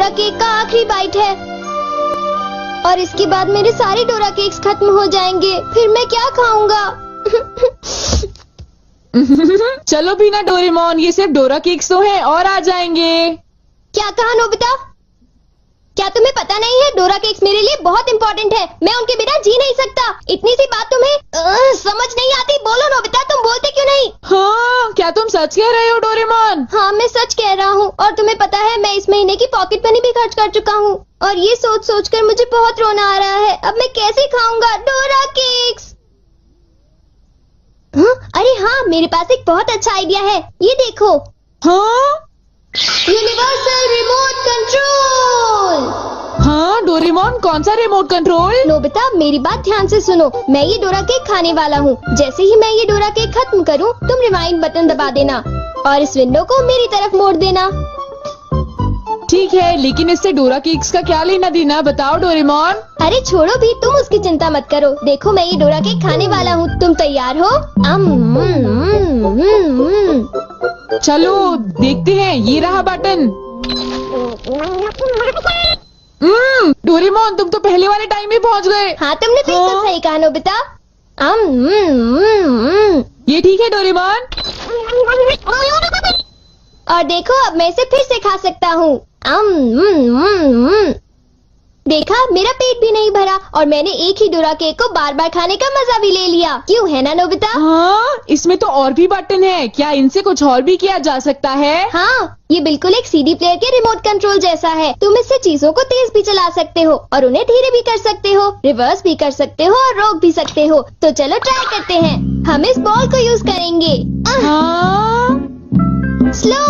Dora cake का आखिरी bite है और इसके बाद मेरे सारे डोरा केक्स खत्म हो जाएंगे। फिर मैं क्या खाऊंगा? चलो भी ना डोरेमोन, ये सिर्फ डोरा केक्स तो है और आ जाएंगे। क्या कहा नोबिता? क्या तुम्हें पता नहीं है डोरा केक्स मेरे लिए बहुत इम्पोर्टेंट है। मैं उनके बिना जी नहीं सकता। इतनी सी बात तुम्हें समझ नहीं आती? बोलो नोबिता, तुम बोलते क्यों नहीं? हाँ, क्या तुम सच कह रहे हो डोरेमोन? हाँ, मैं सच कह रहा हूँ। और तुम्हें पता है मैं इस महीने की पॉकेट मनी भी खर्च कर चुका हूँ और ये सोच सोच कर मुझे बहुत रोना आ रहा है। अब मैं कैसे खाऊंगा डोरा केक्स? हाँ? अरे हाँ, मेरे पास एक बहुत अच्छा आइडिया है। ये देखो। हाँ? Universal remote control. हाँ डोरेमोन, कौन सा रिमोट कंट्रोल? नोबिता, मेरी बात ध्यान से सुनो। मैं ये डोरा केक खाने वाला हूँ। जैसे ही मैं ये डोरा केक खत्म करूँ, तुम रिवाइंड बटन दबा देना और इस विंडो को मेरी तरफ मोड़ देना। ठीक है, लेकिन इससे डोरा केक्स का क्या लेना देना, बताओ डोरेमोन। अरे छोड़ो भी, तुम उसकी चिंता मत करो। देखो, मैं ये डोरा केक खाने वाला हूँ। तुम तैयार हो? चलो देखते हैं, ये रहा बटन। डोरेमोन, तुम तो पहले वाले टाइम में पहुँच गए। हाँ, तुमने बिल्कुल सही कहा नोबिता। ये ठीक है डोरेमोन। और देखो, अब मैं इसे फिर से खा सकता हूँ। देखा, मेरा पेट भी नहीं भरा और मैंने एक ही डोरा केक को बार बार खाने का मजा भी ले लिया। क्यों, है ना नोबिता? हाँ, इसमें तो और भी बटन है। क्या इनसे कुछ और भी किया जा सकता है? हाँ, ये बिल्कुल एक सीडी प्लेयर के रिमोट कंट्रोल जैसा है। तुम इससे चीजों को तेज भी चला सकते हो और उन्हें धीरे भी कर सकते हो, रिवर्स भी कर सकते हो और रोक भी सकते हो। तो चलो ट्राई करते हैं। हम इस बॉल को यूज करेंगे। हाँ? स्लो।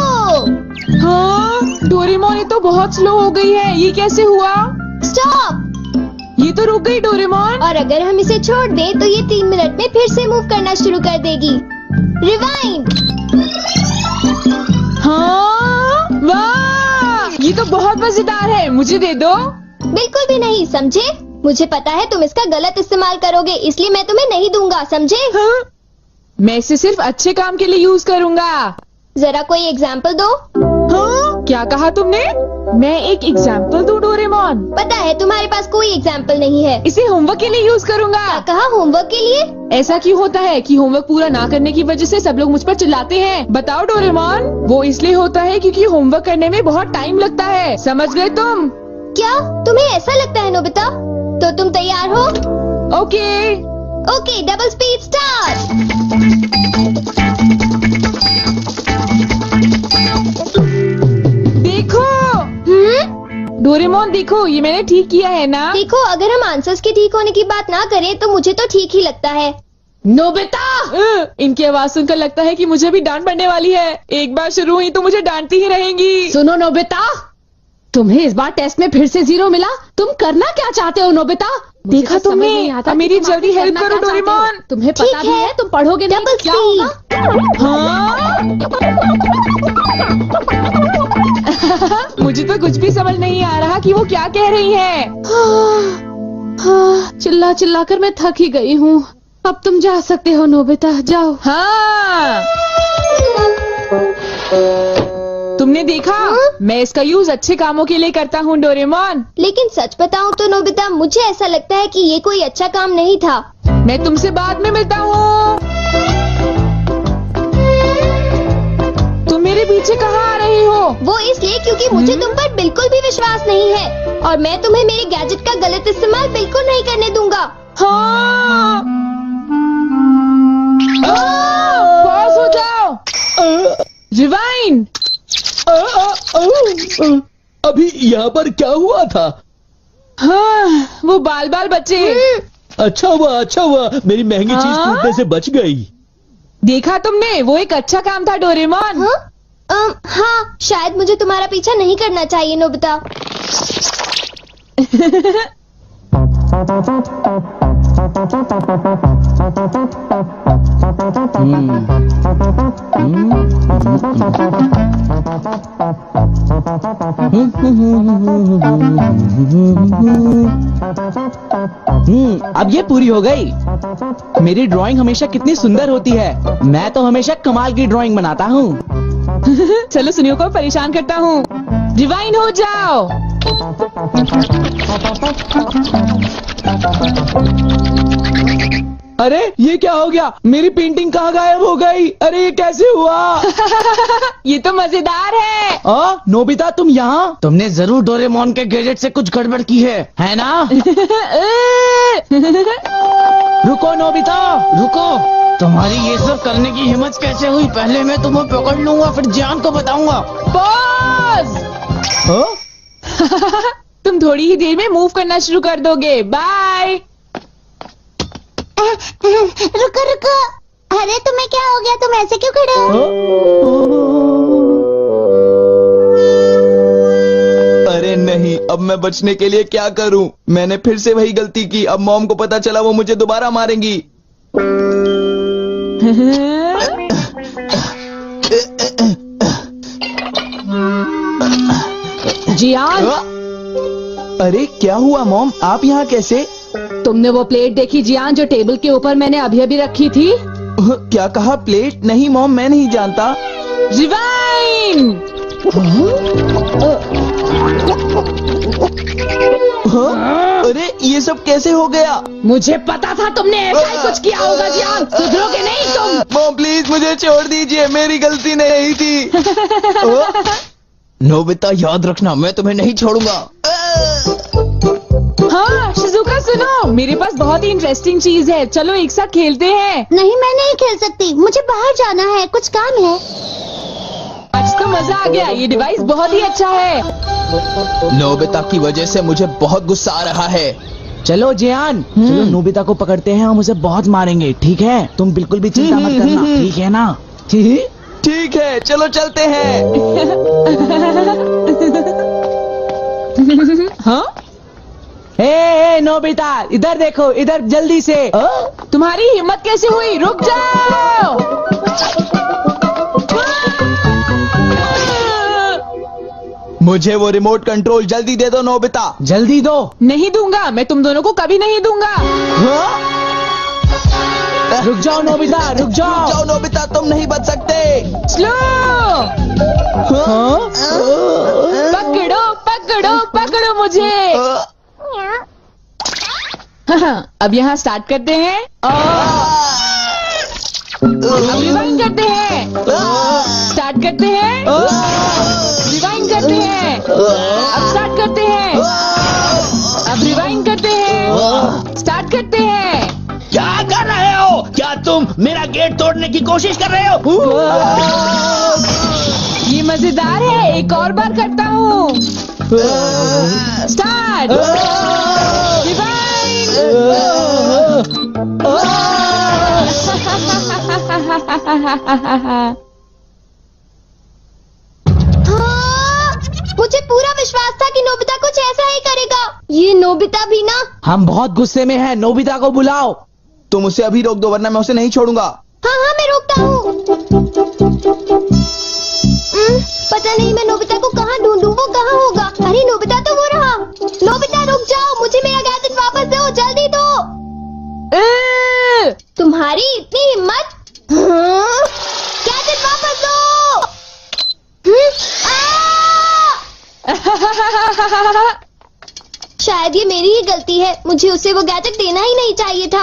हाँ डोरेमोन, ये तो बहुत स्लो हो गई है। ये कैसे हुआ? स्टॉप। ये तो रुक गई डोरेमोन। और अगर हम इसे छोड़ दें तो ये 3 मिनट में फिर से मूव करना शुरू कर देगी। रिवाइंड। हाँ, वाह, ये तो बहुत मजेदार है। मुझे दे दो। बिल्कुल भी नहीं, समझे? मुझे पता है तुम इसका गलत इस्तेमाल करोगे, इसलिए मैं तुम्हें नहीं दूंगा, समझे? हाँ? मैं इसे सिर्फ अच्छे काम के लिए यूज करूँगा। जरा कोई एग्जाम्पल दो। हाँ? क्या कहा तुमने? मैं एक एग्जाम्पल दूं डोरेमोन? पता है तुम्हारे पास कोई एग्जाम्पल नहीं है। इसे होमवर्क के लिए यूज करूँगा। क्या कहा, होमवर्क के लिए? ऐसा क्यों होता है कि होमवर्क पूरा ना करने की वजह से सब लोग मुझ पर चिल्लाते हैं? बताओ डोरेमोन। वो इसलिए होता है क्योंकि होमवर्क करने में बहुत टाइम लगता है। समझ गए तुम? क्या तुम्हें ऐसा लगता है नोबिता? तो तुम तैयार हो? Okay. Okay, double speed start. देखो। डोरेमोन देखो, ये मैंने ठीक किया है ना? देखो, अगर हम आंसर्स के ठीक होने की बात ना करें तो मुझे तो ठीक ही लगता है। नोबिता! इनकी आवाज सुनकर लगता है कि मुझे भी डांट पड़ने वाली है। एक बार शुरू हुई तो मुझे डांटती ही रहेंगी। सुनो नोबिता, तुम्हें इस बार टेस्ट में फिर से 0 मिला। तुम करना क्या चाहते हो नोबिता? देखा तुमने? मेरी जल्दी हेल्प करो डोरेमोन। तुम्हें पता भी है तुम पढ़ोगे नहीं तो क्या होगा? हाँ? मुझे तो कुछ भी समझ नहीं आ रहा कि वो क्या कह रही है। चिल्ला चिल्ला कर मैं थक ही गई हूँ। अब तुम जा सकते हो नोबिता, जाओ। हाँ, तुमने देखा? मैं इसका यूज अच्छे कामों के लिए करता हूँ डोरेमोन। लेकिन सच बताऊं तो नोबिता, मुझे ऐसा लगता है कि ये कोई अच्छा काम नहीं था। मैं तुमसे बाद में मिलता हूँ। तुम मेरे पीछे कहाँ आ रही हो? वो इसलिए क्योंकि मुझे तुम पर बिल्कुल भी विश्वास नहीं है और मैं तुम्हें मेरे गैजेट का गलत इस्तेमाल बिल्कुल नहीं करने दूंगा। हाँ। पास हो जाओ। रिवाइंड। अभी यहाँ पर क्या हुआ था? हाँ, वो बाल बाल बचे। अच्छा हुआ, मेरी महंगी चीज टूटने से बच गई। देखा तुमने? वो एक अच्छा काम था डोरेमोन। हाँ, शायद मुझे तुम्हारा पीछा नहीं करना चाहिए नोबिता। अब ये पूरी हो गई। मेरी ड्राइंग हमेशा कितनी सुंदर होती है। मैं तो हमेशा कमाल की ड्राइंग बनाता हूँ। चलो सुनियो को परेशान करता हूँ। रिवाइंड हो जाओ। अरे ये क्या हो गया? मेरी पेंटिंग कहाँ गायब हो गई? अरे ये कैसे हुआ? ये तो मजेदार है। नोबिता तुम यहाँ? तुमने जरूर डोरेमोन के गैजेट से कुछ गड़बड़ की है ना? रुको नोबिता, रुको। तुम्हारी ये सब करने की हिम्मत कैसे हुई? पहले मैं तुम्हें पकड़ लूंगा, फिर जान को बताऊंगा। पॉज। तुम थोड़ी ही देर में मूव करना शुरू कर दोगे। बाय। रुको रुको, अरे तुम्हें क्या हो गया? तुम ऐसे क्यों खड़े हो? अरे नहीं, अब मैं बचने के लिए क्या करूं? मैंने फिर से वही गलती की। अब मॉम को पता चला, वो मुझे दोबारा मारेंगी। जियान, अरे क्या हुआ मॉम? आप यहाँ कैसे? तुमने वो प्लेट देखी जियान जो टेबल के ऊपर मैंने अभी अभी रखी थी? क्या कहा? प्लेट? नहीं मॉम, मैं नहीं जानता। रिवाइंड। अरे ये सब कैसे हो गया? मुझे पता था तुमने ऐसा ही कुछ किया होगा जियान। सुधरोगे नहीं तुम। मॉम प्लीज मुझे छोड़ दीजिए, मेरी गलती नहीं थी। नोबिता याद रखना, मैं तुम्हें नहीं छोड़ूंगा। हाँ शिजुका सुनो, मेरे पास बहुत ही इंटरेस्टिंग चीज है। चलो एक साथ खेलते हैं। नहीं, मैं नहीं खेल सकती, मुझे बाहर जाना है, कुछ काम है। आज तो मजा आ गया। ये डिवाइस बहुत ही अच्छा है। नोबिता की वजह से मुझे बहुत गुस्सा आ रहा है। चलो जियान, चलो नोबिता को पकड़ते हैं, हम उसे बहुत मारेंगे। ठीक है? तुम बिल्कुल भी चिंता मत करना, ठीक है ना? ठीक है, चलो चलते हैं। हाँ? ए नोबिता, इधर देखो, इधर जल्दी से। तुम्हारी हिम्मत कैसे हुई? रुक जाओ। मुझे वो रिमोट कंट्रोल जल्दी दे दो नोबिता। जल्दी दो। नहीं दूंगा, मैं तुम दोनों को कभी नहीं दूंगा। रुक जाओ नोबिता, रुक जाओ। जाओ नोबिता, तुम नहीं बच सकते। स्लो। पकड़ो पकड़ो पकड़ो मुझे। हाँ, अब यहाँ स्टार्ट करते हैं। अब रिवाइंड करते हैं। स्टार्ट करते हैं। रिवाइंड करते हैं। अब स्टार्ट करते हैं। अब रिवाइंड करते हैं। स्टार्ट करते हैं। क्या कर रहे हो? क्या तुम मेरा गेट तोड़ने की कोशिश कर रहे हो? ये मजेदार है, एक और बार करता हूँ। स्टार्ट। रिवाइंड। मुझे पूरा विश्वास था कि नोबिता कुछ ऐसा ही करेगा। ये नोबिता भी ना। हम बहुत गुस्से में हैं, नोबिता को बुलाओ। तुम उसे अभी रोक दो, वरना मैं उसे नहीं छोड़ूंगा। हाँ हाँ, मैं रोकता हूँ। पता नहीं मैं नोबिता को कहाँ ढूंढूं, वो कहाँ होगा? अरे नोबिता तो वो रहा। नोबिता रुक जाओ, मुझे मेरा गैजेट वापस दो, जल्दी दो। तुम्हारी इतनी हिम्मत? गैजेट वापस दो। शायद ये मेरी ही गलती है, मुझे उसे वो गैजेट देना ही नहीं चाहिए था।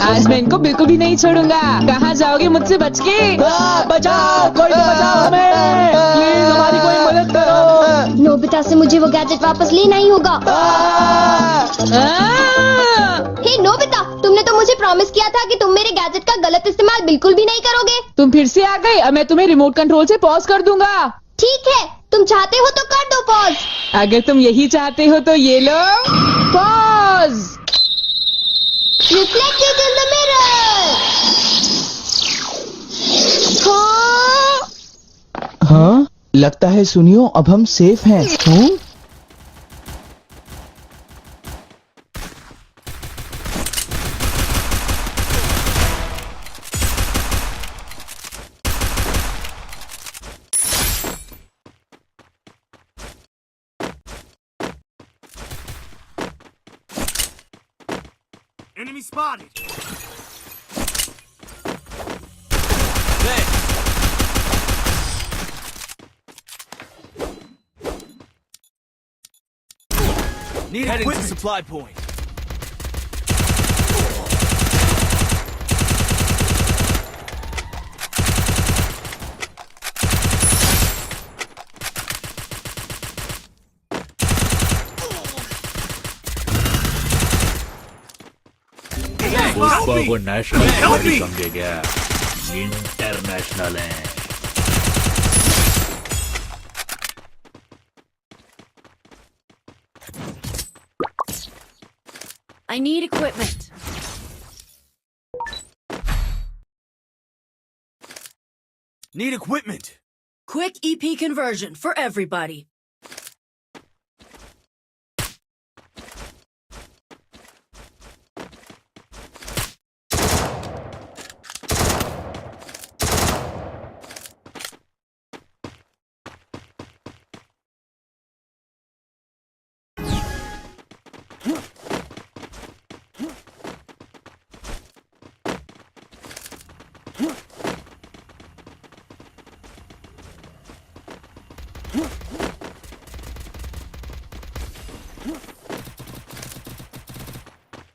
आज मैं इनको बिल्कुल भी नहीं छोड़ूंगा। कहाँ जाओगे मुझसे बच के? बचाओ, कोई तो बचाओ हमें। प्लीज हमारी कोई मदद करो। नोबिता से मुझे वो गैजेट वापस लेना ही होगा। हे नोबिता, तुमने तो मुझे प्रॉमिस किया था कि तुम मेरे गैजेट का गलत इस्तेमाल बिल्कुल भी नहीं करोगे। तुम फिर से आ गए। अब मैं तुम्हें रिमोट कंट्रोल से पॉज कर दूंगा। ठीक है, तुम चाहते हो तो कर दो पॉज। अगर तुम यही चाहते हो तो ये लो pause. Reflected in the mirror. हाँ, लगता है सुनियो, अब हम सेफ हैं। Enemy spotted. Need heading to supply point. Pushpa को नेशनल खिलाड़ी समझे क्या? इंटरनेशनल है। I need equipment. Need equipment. Quick EP conversion for everybody.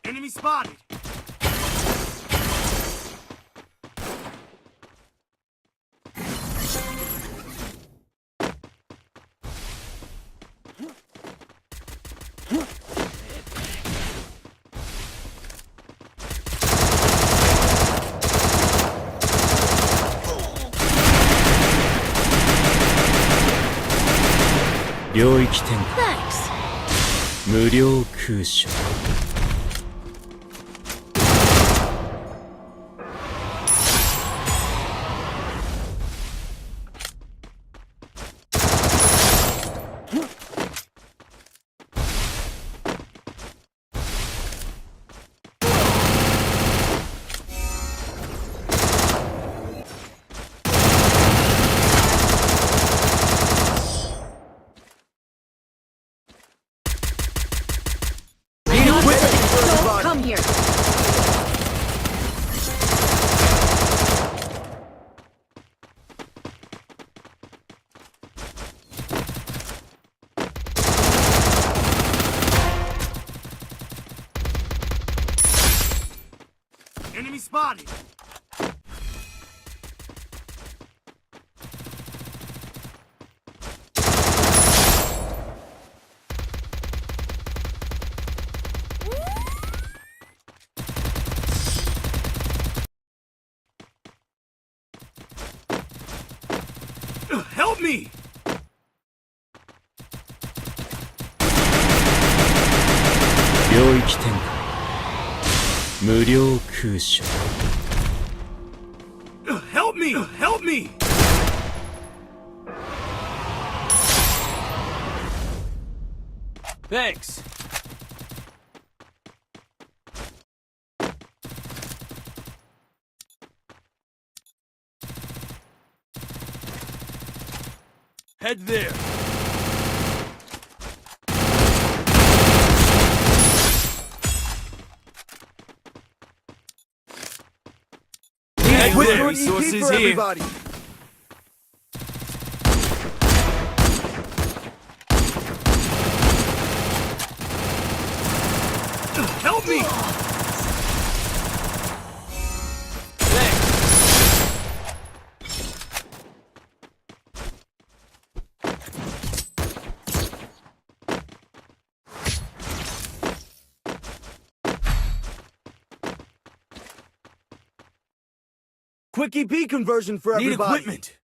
Enemy spotted. Thanks. 無料空襲。Come here. Enemy spotted. Help me! 領域展開。無料空襲。Help me! Help me! Thanks. Head there. Head there. Resources here. Everybody. Help me! Quick EP conversion for everybody. Need equipment.